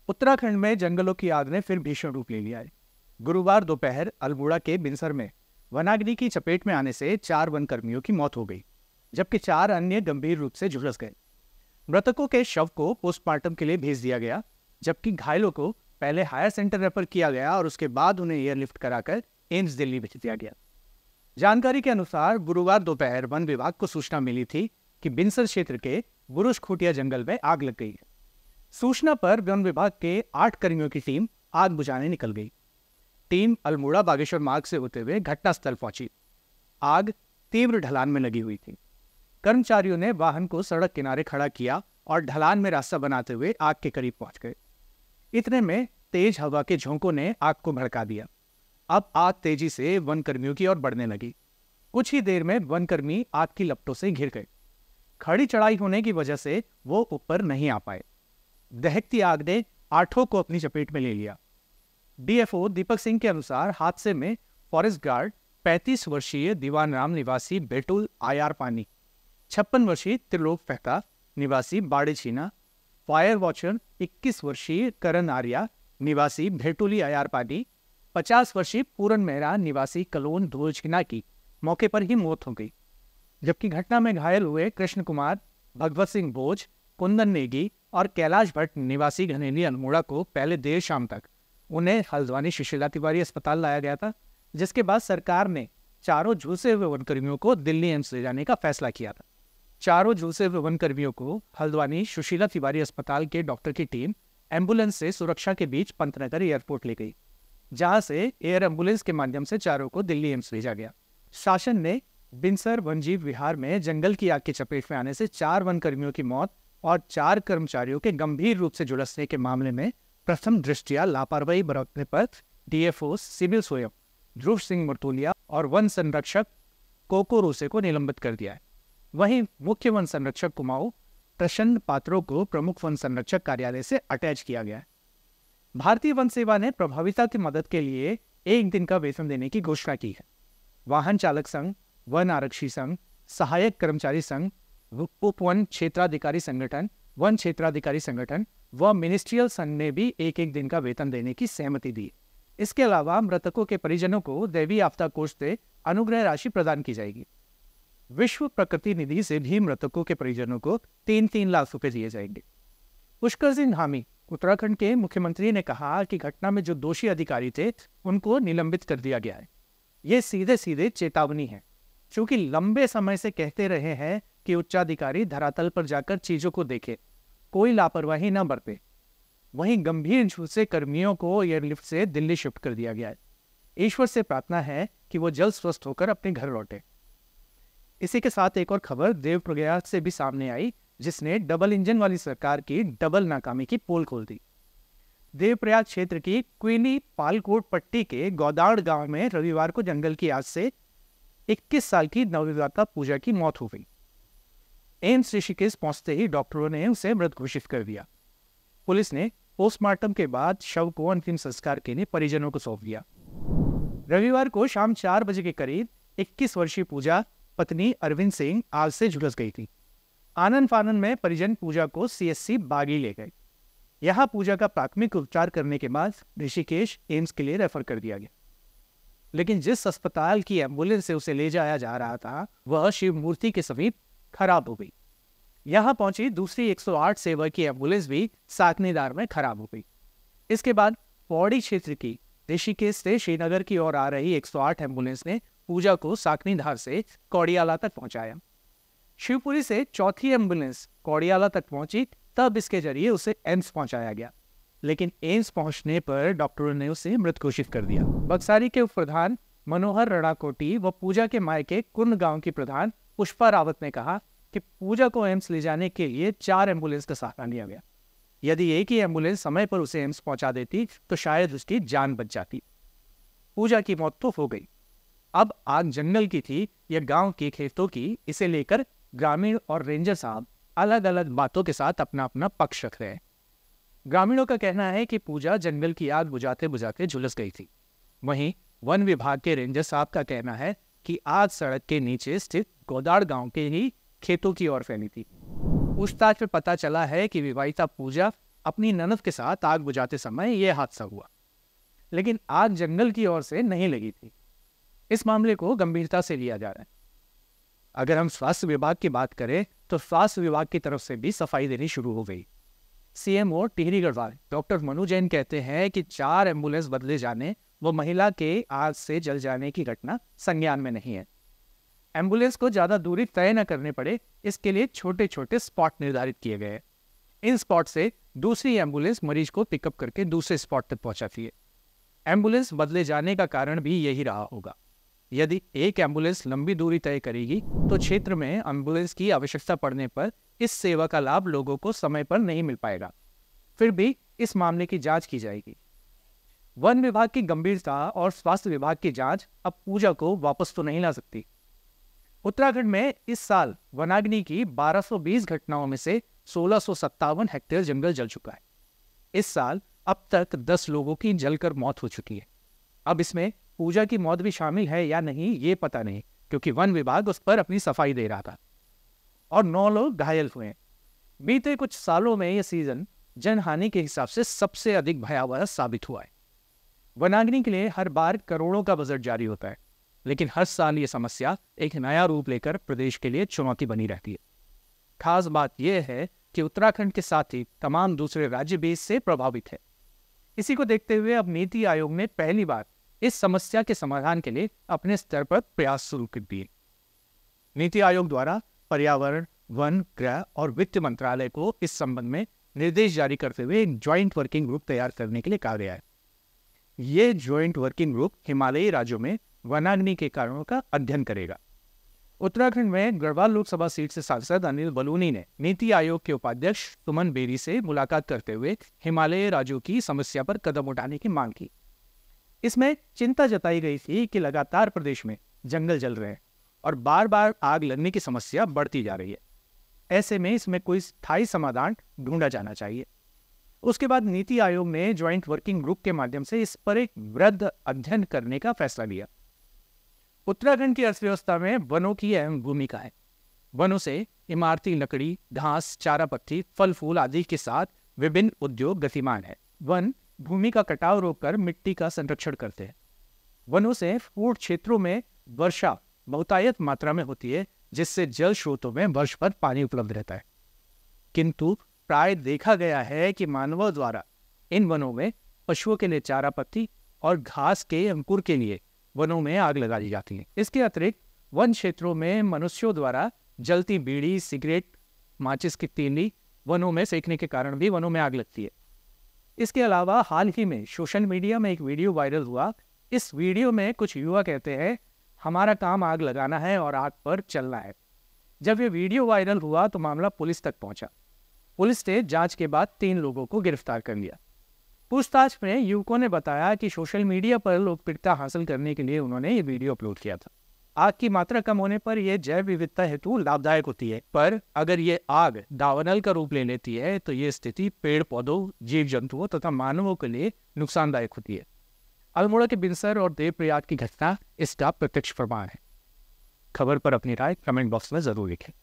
उत्तराखंड में जंगलों की आग ने फिर भीषण रूप ले लिया है। गुरुवार दोपहर अल्मोड़ा के बिनसर में वनाग्नि की चपेट में आने से 4 वन कर्मियों की मौत हो गई, जबकि 4 अन्य गंभीर रूप से झुलस गए। मृतकों के शव को पोस्टमार्टम के लिए भेज दिया गया, जबकि घायलों को पहले हायर सेंटर रेफर किया गया और उसके बाद उन्हें एयरलिफ्ट कराकर एम्स दिल्ली भेज दिया गया। जानकारी के अनुसार गुरुवार दोपहर वन विभाग को सूचना मिली थी कि बिनसर क्षेत्र के बुरुश खूटिया जंगल में आग लग गई है। सूचना पर वन विभाग के 8 कर्मियों की टीम आग बुझाने निकल गई। टीम अल्मोड़ा बागेश्वर मार्ग से होते हुए घटनास्थल पहुंची। आग तीव्र ढलान में लगी हुई थी। कर्मचारियों ने वाहन को सड़क किनारे खड़ा किया और ढलान में रास्ता बनाते हुए आग के करीब पहुंच गए। इतने में तेज हवा के झोंकों ने आग को भड़का दिया। अब आग तेजी से वन कर्मियों की ओर बढ़ने लगी। कुछ ही देर में वन कर्मी आग की लपटों से घिर गए। खड़ी चढ़ाई होने की वजह से वो ऊपर नहीं आ पाए। दहकती आग ने 8 को अपनी चपेट में ले लिया। डीएफओ दीपक सिंह के अनुसार हादसे में फॉरेस्ट गार्ड 35 वर्षीय दीवान राम निवासी बेटुल आयार पानी, 56 वर्षीय त्रिलोक फहता निवासी बाड़े छीना, फायर वॉचर 21 वर्षीय करण आर्या निवासी भेटुली आयार पानी, 50 वर्षीय पूरन मेहरा निवासी कलोन धोल छीना की मौके पर ही मौत हो गई, जबकि घटना में घायल हुए कृष्ण कुमार, भगवत सिंह भोज, कुंदन नेगी और कैलाश भट्ट निवासी घनेली अल्मोड़ा को पहले देर शाम तक उन्हें हल्द्वानी सुशीला तिवारी अस्पताल लाया गया था, जिसके बाद सरकार ने चारों झुलसे हुए वनकर्मियों को दिल्ली एम्स ले जाने का फैसला किया था। चारों झुलसे हुए वनकर्मियों को हल्द्वानी सुशीला तिवारी अस्पताल के डॉक्टर की टीम एम्बुलेंस से सुरक्षा के बीच पंतनगर एयरपोर्ट ले गई, जहां से एयर एम्बुलेंस के माध्यम से चारों को दिल्ली एम्स भेजा गया। शासन ने बिनसर वनजीव विहार में जंगल की आग की चपेट में आने से 4 वनकर्मियों की मौत और 4 कर्मचारियों के गंभीर रूप से झुलसने के मामले में प्रथम दृष्टया लापरवाही बरतने पर डीएफओ सिविल स्वयं ध्रुव सिंह मरतोलिया और वन संरक्षक कोको रोसे को निलंबित कर दिया है। वहीं मुख्य वन संरक्षक कुमाऊं प्रसन्न पात्रों को प्रमुख वन संरक्षक कार्यालय से अटैच किया गया है। भारतीय वन सेवा ने प्रभाविता की मदद के लिए 1 दिन का वेतन देने की घोषणा की है। वाहन चालक संघ, वन आरक्षी संघ, सहायक कर्मचारी संघ, उप वन क्षेत्राधिकारी संगठन, वन क्षेत्राधिकारी संगठन व मिनिस्ट्रियल संघ ने भी 1-1 दिन का वेतन देने की सहमति दी। इसके अलावा मृतकों के परिजनों को दैवीय आपदा कोष से अनुग्रह राशि प्रदान की जाएगी। विश्व प्रकृति निधि से भी मृतकों के परिजनों को 3-3 लाख रुपए दिए जाएंगे। पुष्कर सिंह धामी उत्तराखंड के मुख्यमंत्री ने कहा कि घटना में जो दोषी अधिकारी थे उनको निलंबित कर दिया गया है। ये सीधे सीधे चेतावनी है, क्योंकि लंबे समय से कहते रहे हैं कि उच्चाधिकारी धरातल पर जाकर चीजों को देखे, कोई लापरवाही न बरते। वहीं गंभीर झुलसे कर्मियों को एयरलिफ्ट से दिल्ली शिफ्ट कर दिया गया है। ईश्वर से प्रार्थना है कि वो जल्द स्वस्थ होकर अपने घर लौटे। इसी के साथ एक और खबर देवप्रयाग से भी सामने आई, जिसने डबल इंजन वाली सरकार की डबल नाकामी की पोल खोल दी। देवप्रयाग क्षेत्र की क्वीनी पालकोट पट्टी के गौदाड़ गांव में रविवार को जंगल की आग से 21 साल की नवविवाहिता पूजा की मौत हो गई। एम्स ऋषिकेश पहुंचते ही डॉक्टरों ने उसे मृत घोषित कर दिया। पुलिस ने पोस्टमार्टम के बाद शव को अंतिम संस्कार के लिए परिजनों को सौंप दिया। रविवार को शाम 4 बजे के करीब 21 वर्षीय पूजा पत्नी अरविंद सिंह आग से झुलस गई थी। आनंद फानन में परिजन पूजा को सीएससी बागी ले गए। यहां पूजा का प्राथमिक उपचार करने के बाद ऋषिकेश एम्स के लिए रेफर कर दिया गया, लेकिन जिस अस्पताल की एम्बुलेंस से उसे ले जाया जा रहा था वह शिव मूर्ति के समीप खराब हो गई। यहां पहुंची दूसरी 108 सेवा की एम्बुलेंस भी साकनीदार में खराब हो गई। इसके बाद पौड़ी क्षेत्र की ऋषिकेश से श्रीनगर की ओर आ रही 108 एम्बुलेंस ने पूजा को साकनीधार से कौड़ियाला तक पहुंचाया। शिवपुरी से चौथी एम्बुलेंस कौड़ियाला तक पहुंची, तब इसके जरिए उसे एम्स पहुंचाया गया, लेकिन एम्स पहुंचने पर डॉक्टरों ने उसे मृत घोषित कर दिया। बक्सारी के उप प्रधान मनोहर रणाकोटी व पूजा के मायके कुर्न गांव की प्रधान पुष्पा रावत ने कहा कि पूजा को एम्स ले जाने के लिए 4 एम्बुलेंस का सहारा लिया गया। यदि एक ही एम्बुलेंस समय पर उसे एम्स पहुंचा देती तो शायद उसकी जान बच जाती। पूजा की मौत तो हो गई। अब आग जंगल की थी या गांव के खेतों की, इसे लेकर ग्रामीण और रेंजर साहब अलग अलग बातों के साथ अपना अपना पक्ष रख रहे हैं। ग्रामीणों का कहना है कि पूजा जंगल की आग बुझाते बुझाते झुलस गई थी। वहीं वन विभाग के रेंजर साहब का कहना है कि आग सड़क के नीचे स्थित गोदाड़ गांव के ही खेतों की ओर फैली थी। पूछताछ में पता चला है कि विवाहिता पूजा अपनी ननद के साथ आग बुझाते समय यह हादसा हुआ, लेकिन आग जंगल की ओर से नहीं लगी थी। इस मामले को गंभीरता से लिया जा रहा है। अगर हम स्वास्थ्य विभाग की बात करें तो स्वास्थ्य विभाग की तरफ से भी सफाई देनी शुरू हो गई। सीएमओ टिहरी गढ़वाल डॉक्टर मनु जैन कहते हैं कि 4 एम्बुलेंस बदले जाने व महिला के आग से जल जाने की घटना संज्ञान में नहीं है। एम्बुलेंस को ज्यादा दूरी तय न करने पड़े, इसके लिए छोटे छोटे स्पॉट निर्धारित किए गए हैं। इन स्पॉट से दूसरी एम्बुलेंस मरीज को पिकअप करके दूसरे स्पॉट तक पहुंचाती है। एम्बुलेंस बदले जाने का कारण भी यही रहा होगा। यदि एक एम्बुलेंस लंबी दूरी तय करेगी तो क्षेत्र में एम्बुलेंस की आवश्यकता पड़ने पर इस सेवा का लाभ लोगों को समय पर नहीं मिल पाएगा। फिर भी इस मामले की जांच की जाएगी। वन विभाग की गंभीरता और स्वास्थ्य विभाग की जांच अब पूजा को वापस तो नहीं ला सकती। उत्तराखंड में इस साल वनाग्नि की 1220 घटनाओं में से 1657 हेक्टेयर जंगल जल चुका है। इस साल अब तक 10 लोगों की जलकर मौत हो चुकी है। अब इसमें पूजा की मौत भी शामिल है या नहीं ये पता नहीं, क्योंकि वन विभाग उस पर अपनी सफाई दे रहा था। और 9 लोग घायल हुए। बीते कुछ सालों में यह सीजन जनहानि के हिसाब से सबसे अधिक भयावह साबित हुआ है। वनाग्नि के लिए हर बार करोड़ों का बजट जारी होता है, लेकिन हर साल ये समस्या एक नया रूप लेकर प्रदेश के लिए चुनौती बनी रहती है। खास बात यह है कि उत्तराखंड के साथ ही तमाम दूसरे राज्य भी इससे प्रभावित है। इसी को देखते हुए अब नीति आयोग ने पहली बार इस समस्या के समाधान के लिए अपने स्तर पर प्रयास शुरू कर दिए। नीति आयोग द्वारा पर्यावरण, वन, गृह और वित्त मंत्रालय को इस संबंध में निर्देश जारी करते हुए एक ज्वाइंट वर्किंग ग्रुप तैयार करने के लिए कहा गया है। ये ज्वाइंट वर्किंग ग्रुप हिमालयी राज्यों में वनाग्नि के कारणों का अध्ययन करेगा। उत्तराखंड में गढ़वाल लोकसभा सीट से सांसद अनिल बलूनी ने नीति आयोग के उपाध्यक्ष सुमन बेरी से मुलाकात करते हुए हिमालयी राज्यों की समस्या पर कदम उठाने की मांग की। इसमें चिंता जताई गई थी कि लगातार प्रदेश में जंगल जल रहे हैं और बार बार आग लगने की समस्या बढ़ती जा रही है। ऐसे में इसमें कोई स्थायी समाधान ढूंढा जाना चाहिए। उसके बाद नीति आयोग ने ज्वाइंट वर्किंग ग्रुप के माध्यम से इस पर एक वृहद अध्ययन करने का फैसला लिया। उत्तराखंड की अर्थव्यवस्था में वनों की अहम भूमिका है। वनों से इमारती लकड़ी, घास, चारा पत्ती, फल फूल आदि के साथ विभिन्न उद्योग गतिमान है। वन भूमि का कटाव रोककर मिट्टी का संरक्षण करते हैं। वनों से फूड क्षेत्रों में वर्षा बहुतायत मात्रा में होती है, जिससे जल स्रोतों में वर्ष भर पानी उपलब्ध रहता है। किंतु प्राय देखा गया है कि मानवों द्वारा इन वनों में पशुओं के लिए चारा पत्ती और घास के अंकुर के लिए वनों में आग लगा दी जाती है। इसके अतिरिक्त वन क्षेत्रों में मनुष्यों द्वारा जलती बीड़ी, सिगरेट, माचिस की तीली वनों में सेकने के कारण भी वनों में आग लगती है। इसके अलावा हाल ही में सोशल मीडिया में एक वीडियो वायरल हुआ। इस वीडियो में कुछ युवा कहते हैं, हमारा काम आग लगाना है और आग पर चलना है। जब ये वीडियो वायरल हुआ तो मामला पुलिस तक पहुंचा। पुलिस ने जांच के बाद 3 लोगों को गिरफ्तार कर लिया। पूछताछ में युवकों ने बताया कि सोशल मीडिया पर लोकप्रियता हासिल करने के लिए उन्होंने ये वीडियो अपलोड किया था। आग की मात्रा कम होने पर यह जैव विविधता हेतु लाभदायक होती है, पर अगर ये आग दावानल का रूप ले लेती है तो ये स्थिति पेड़ पौधों, जीव जंतुओं तथा मानवों के लिए नुकसानदायक होती है। अल्मोड़ा के बिनसर और देवप्रयाग की घटना इसका प्रत्यक्ष प्रमाण है। खबर पर अपनी राय कमेंट बॉक्स में जरूर लिखें।